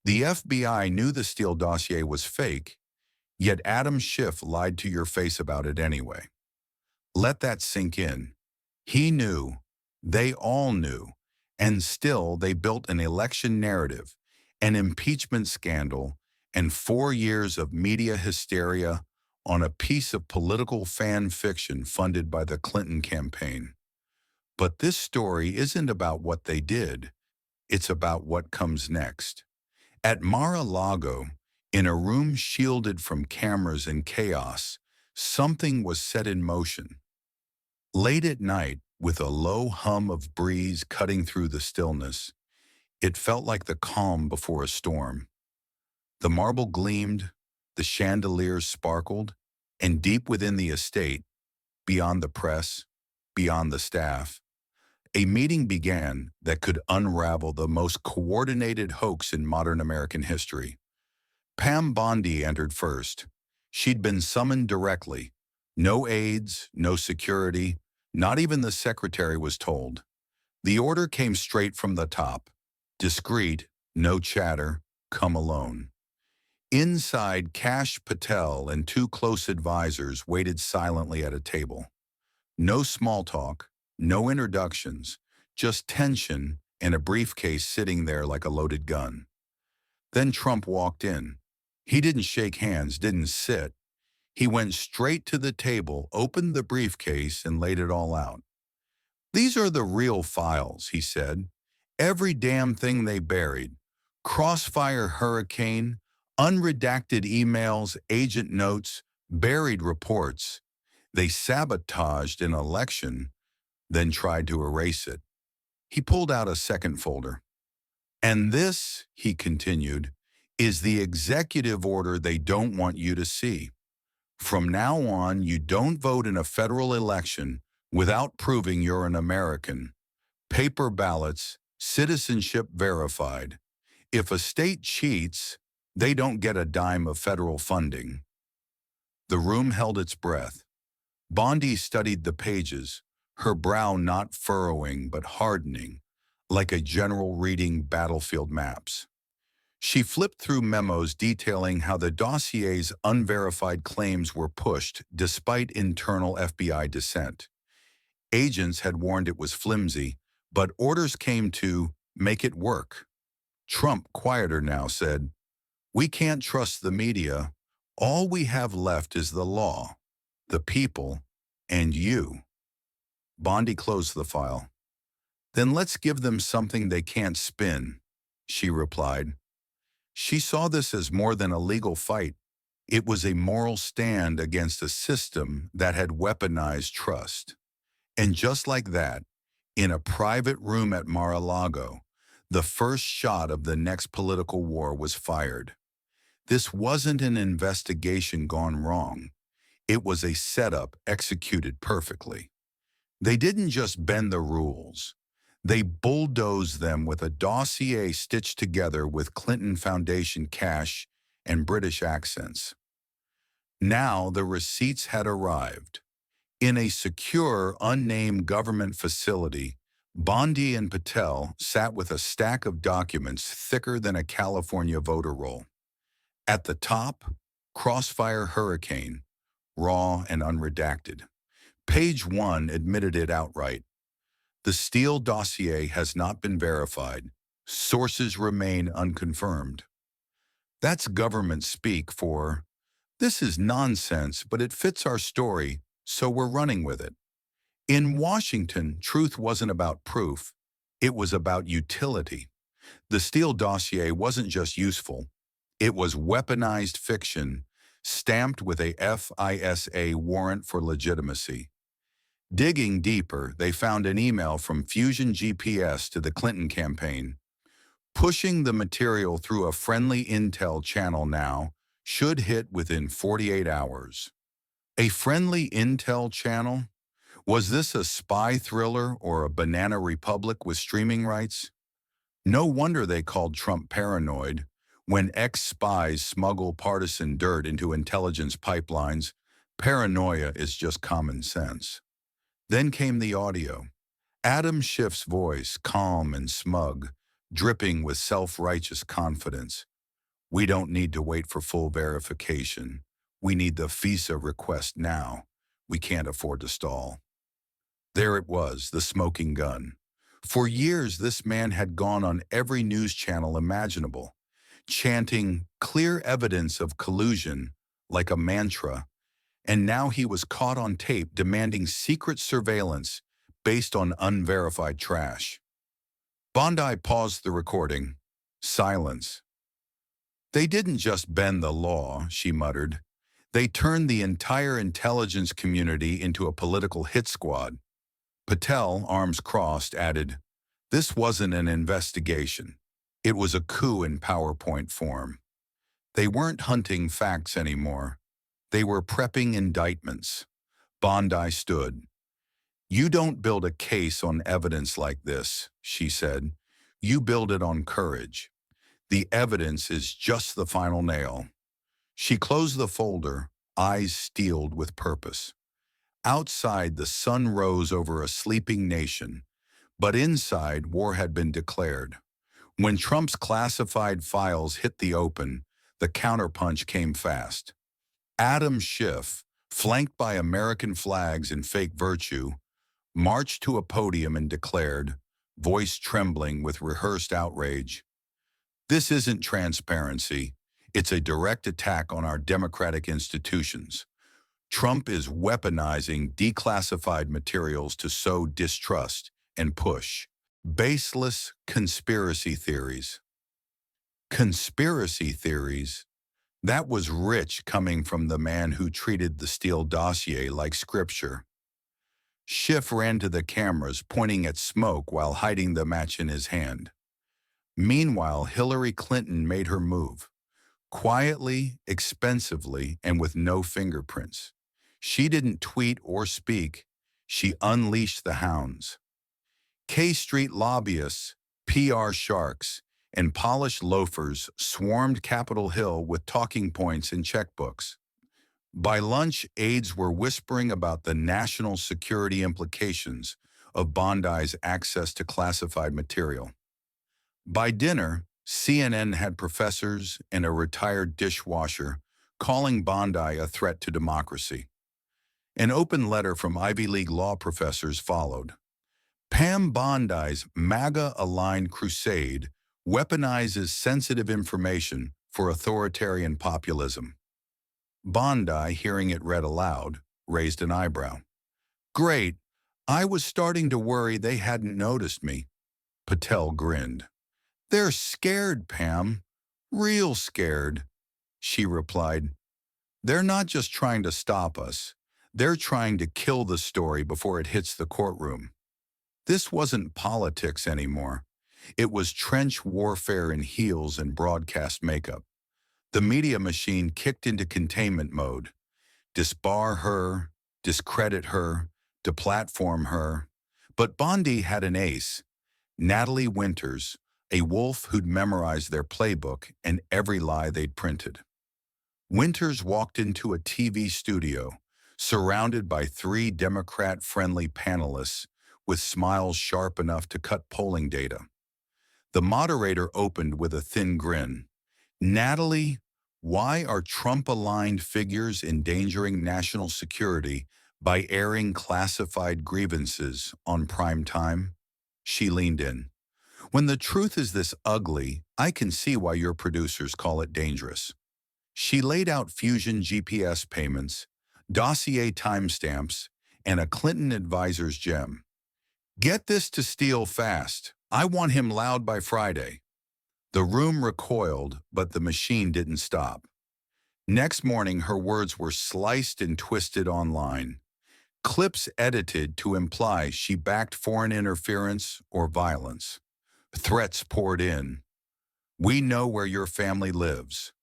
The FBI knew the Steele dossier was fake, yet Adam Schiff lied to your face about it anyway. Let that sink in. He knew, they all knew, and still they built an election narrative, an impeachment scandal, and 4 years of media hysteria on a piece of political fan fiction funded by the Clinton campaign. But this story isn't about what they did, it's about what comes next. At Mar-a-Lago, in a room shielded from cameras and chaos, something was set in motion. Late at night, with a low hum of breeze cutting through the stillness, it felt like the calm before a storm. The marble gleamed, the chandeliers sparkled, and deep within the estate, beyond the press, beyond the staff, a meeting began that could unravel the most coordinated hoax in modern American history. Pam Bondi entered first. She'd been summoned directly. No aides, no security, not even the secretary was told. The order came straight from the top. Discreet, no chatter, come alone. Inside, Kash Patel and two close advisors waited silently at a table. No small talk, no introductions, just tension and a briefcase sitting there like a loaded gun. Then Trump walked in. He didn't shake hands, didn't sit. He went straight to the table, opened the briefcase, and laid it all out. "These are the real files," he said. "Every damn thing they buried. Crossfire hurricane, unredacted emails, agent notes, buried reports. They sabotaged an election, then tried to erase it." He pulled out a second folder. "And this," he continued, "is the executive order they don't want you to see. From now on, you don't vote in a federal election without proving you're an American. Paper ballots, citizenship verified. If a state cheats, they don't get a dime of federal funding." The room held its breath. Bondi studied the pages, her brow not furrowing but hardening, like a general reading battlefield maps. She flipped through memos detailing how the dossier's unverified claims were pushed despite internal FBI dissent. Agents had warned it was flimsy, but orders came to make it work. Trump, quieter now, said, "We can't trust the media. All we have left is the law, the people, and you." Bondi closed the file. "Then let's give them something they can't spin," she replied. She saw this as more than a legal fight. It was a moral stand against a system that had weaponized trust. And just like that, in a private room at Mar-a-Lago, the first shot of the next political war was fired. This wasn't an investigation gone wrong. It was a setup executed perfectly. They didn't just bend the rules. They bulldozed them with a dossier stitched together with Clinton Foundation cash and British accents. Now the receipts had arrived. In a secure, unnamed government facility, Bondi and Patel sat with a stack of documents thicker than a California voter roll. At the top, Crossfire Hurricane, raw and unredacted. Page 1 admitted it outright. "The Steele dossier has not been verified. Sources remain unconfirmed." That's government speak for, "This is nonsense, but it fits our story, so we're running with it." In Washington, truth wasn't about proof. It was about utility. The Steele dossier wasn't just useful. It was weaponized fiction, stamped with a FISA warrant for legitimacy. Digging deeper, they found an email from Fusion GPS to the Clinton campaign. "Pushing the material through a friendly intel channel now, should hit within 48 hours. A friendly intel channel? Was this a spy thriller or a banana republic with streaming rights? No wonder they called Trump paranoid. When ex-spies smuggle partisan dirt into intelligence pipelines, paranoia is just common sense. Then came the audio. Adam Schiff's voice, calm and smug, dripping with self-righteous confidence. We don't need to wait for full verification. We need the FISA request now. We can't afford to stall. There it was, the smoking gun. For years, this man had gone on every news channel imaginable, chanting clear evidence of collusion like a mantra, and now he was caught on tape demanding secret surveillance based on unverified trash. Bondi paused the recording. Silence. They didn't just bend the law, she muttered. They turned the entire intelligence community into a political hit squad. Patel, arms crossed, added, "This wasn't an investigation. It was a coup in PowerPoint form. They weren't hunting facts anymore. They were prepping indictments." Bondi stood. "You don't build a case on evidence like this," she said. "You build it on courage. The evidence is just the final nail." She closed the folder, eyes steeled with purpose. Outside, the sun rose over a sleeping nation, but inside, war had been declared. When Trump's classified files hit the open, the counterpunch came fast. Adam Schiff, flanked by American flags and fake virtue, marched to a podium and declared, voice trembling with rehearsed outrage, "This isn't transparency. It's a direct attack on our democratic institutions. Trump is weaponizing declassified materials to sow distrust and push baseless conspiracy theories." Conspiracy theories? That was rich coming from the man who treated the Steele dossier like scripture. Schiff ran to the cameras, pointing at smoke while hiding the match in his hand. Meanwhile, Hillary Clinton made her move. Quietly, expensively, and with no fingerprints. She didn't tweet or speak. She unleashed the hounds. K Street lobbyists, PR sharks, and polished loafers swarmed Capitol Hill with talking points and checkbooks. By lunch, aides were whispering about the national security implications of Bondi's access to classified material. By dinner, CNN had professors and a retired dishwasher calling Bondi a threat to democracy. An open letter from Ivy League law professors followed. Pam Bondi's MAGA-aligned crusade weaponizes sensitive information for authoritarian populism. Bondi, hearing it read aloud, raised an eyebrow. "Great. I was starting to worry they hadn't noticed me." Patel grinned. "They're scared, Pam. Real scared," she replied. "They're not just trying to stop us. They're trying to kill the story before it hits the courtroom." This wasn't politics anymore. It was trench warfare in heels and broadcast makeup. The media machine kicked into containment mode. Disbar her, discredit her, deplatform her. But Bondi had an ace, Natalie Winters, a wolf who'd memorized their playbook and every lie they'd printed. Winters walked into a TV studio, surrounded by 3 Democrat-friendly panelists with smiles sharp enough to cut polling data. The moderator opened with a thin grin. "Natalie, why are Trump-aligned figures endangering national security by airing classified grievances on prime time?" She leaned in. "When the truth is this ugly, I can see why your producers call it dangerous." She laid out Fusion GPS payments, Dossier timestamps, and a Clinton advisor's gem. "Get this to Steele fast. I want him loud by Friday." The room recoiled, but the machine didn't stop. Next morning, her words were sliced and twisted online. Clips edited to imply she backed foreign interference or violence. Threats poured in. "We know where your family lives."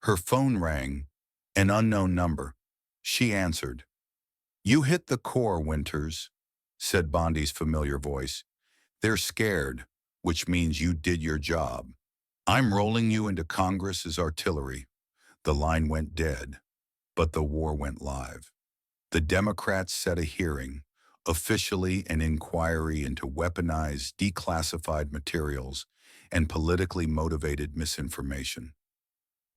Her phone rang, an unknown number. She answered. "You hit the core, Winters," said Bondi's familiar voice. "They're scared, which means you did your job. I'm rolling you into Congress as artillery." The line went dead, but the war went live. The Democrats set a hearing, officially an inquiry into weaponized, declassified materials and politically motivated misinformation.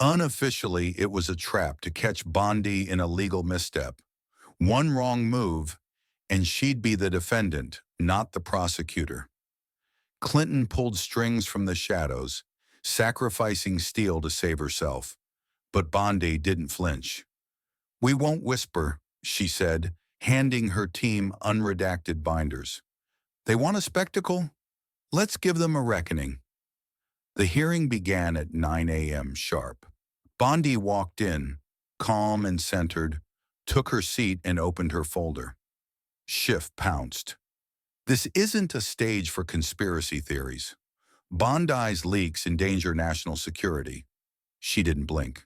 Unofficially, it was a trap to catch Bondi in a legal misstep. One wrong move, and she'd be the defendant, not the prosecutor. Clinton pulled strings from the shadows, sacrificing Steele to save herself. But Bondi didn't flinch. "We won't whisper," she said, handing her team unredacted binders. "They want a spectacle? Let's give them a reckoning." The hearing began at 9 a.m. sharp. Bondi walked in, calm and centered, took her seat and opened her folder. Schiff pounced. "This isn't a stage for conspiracy theories. Bondi's leaks endanger national security." She didn't blink.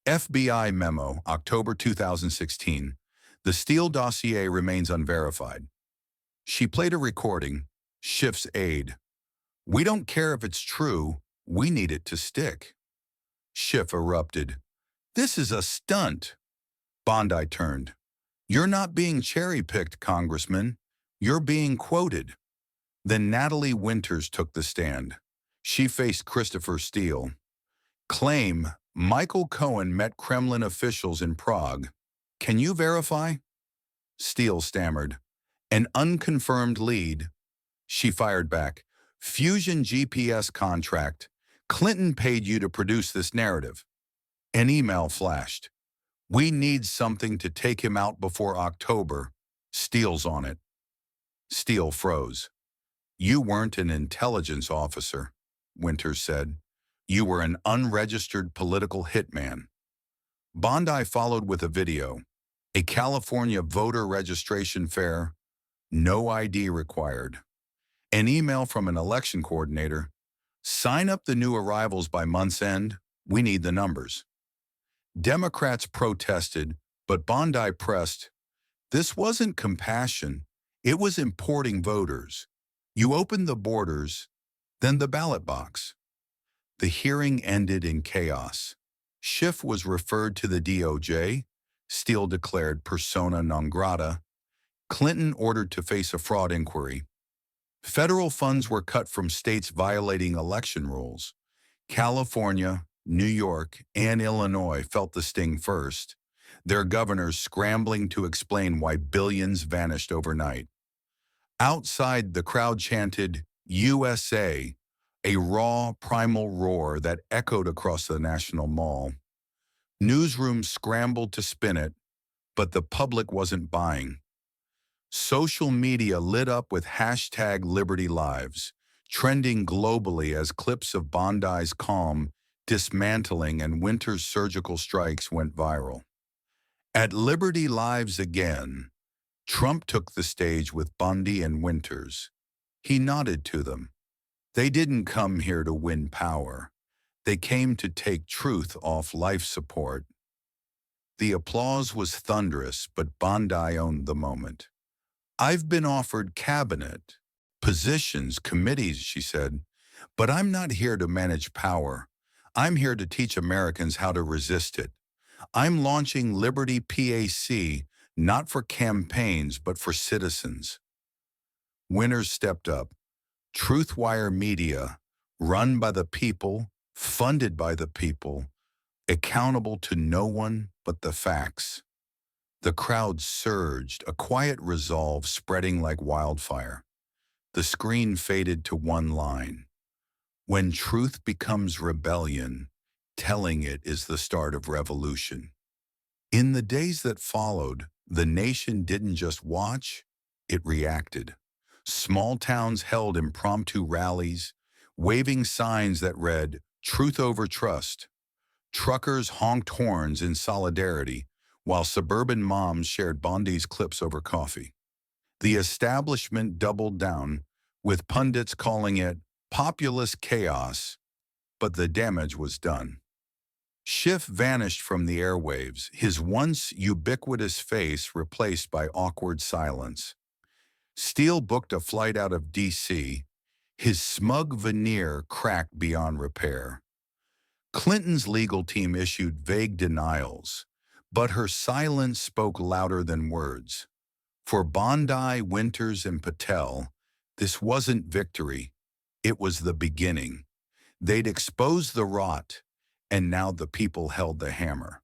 FBI memo, October 2016. "The Steele dossier remains unverified." She played a recording, Schiff's aide. "We don't care if it's true, we need it to stick." Schiff erupted. "This is a stunt." Bondi turned. "You're not being cherry-picked, Congressman. You're being quoted." Then Natalie Winters took the stand. She faced Christopher Steele. "Claim Michael Cohen met Kremlin officials in Prague. Can you verify?" Steele stammered. "An unconfirmed lead." She fired back. "Fusion GPS contract. Clinton paid you to produce this narrative." An email flashed. "We need something to take him out before October. Steele's on it." Steele froze. "You weren't an intelligence officer," Winters said. "You were an unregistered political hitman." Bondi followed with a video. A California voter registration fair. No ID required. An email from an election coordinator. "Sign up the new arrivals by month's end. We need the numbers." Democrats protested, but Bondi pressed. "This wasn't compassion. It was importing voters. You opened the borders, then the ballot box." The hearing ended in chaos. Schiff was referred to the DOJ. Steele declared persona non grata. Clinton ordered to face a fraud inquiry. Federal funds were cut from states violating election rules. California, New York, and Illinois felt the sting first, their governors scrambling to explain why billions vanished overnight. Outside, the crowd chanted, "USA," a raw, primal roar that echoed across the National Mall. Newsrooms scrambled to spin it, but the public wasn't buying. Social media lit up with hashtag Liberty Lives, trending globally as clips of Bondi's calm, dismantling, and Winters' surgical strikes went viral. At Liberty Lives again, Trump took the stage with Bondi and Winters. He nodded to them. They didn't come here to win power. They came to take truth off life support. The applause was thunderous, but Bondi owned the moment. "I've been offered cabinet, positions, committees," she said, "but I'm not here to manage power. I'm here to teach Americans how to resist it. I'm launching Liberty PAC, not for campaigns, but for citizens." Winters stepped up. Truthwire Media, run by the people, funded by the people, accountable to no one but the facts. The crowd surged, a quiet resolve spreading like wildfire. The screen faded to one line. "When truth becomes rebellion, telling it is the start of revolution." In the days that followed, the nation didn't just watch, it reacted. Small towns held impromptu rallies, waving signs that read, "Truth over trust." Truckers honked horns in solidarity, while suburban moms shared Bondi's clips over coffee. The establishment doubled down, with pundits calling it populist chaos, but the damage was done. Schiff vanished from the airwaves, his once ubiquitous face replaced by awkward silence. Steele booked a flight out of D.C., his smug veneer cracked beyond repair. Clinton's legal team issued vague denials, but her silence spoke louder than words. For Bondi, Winters, and Patel, this wasn't victory. It was the beginning. They'd exposed the rot, and now the people held the hammer.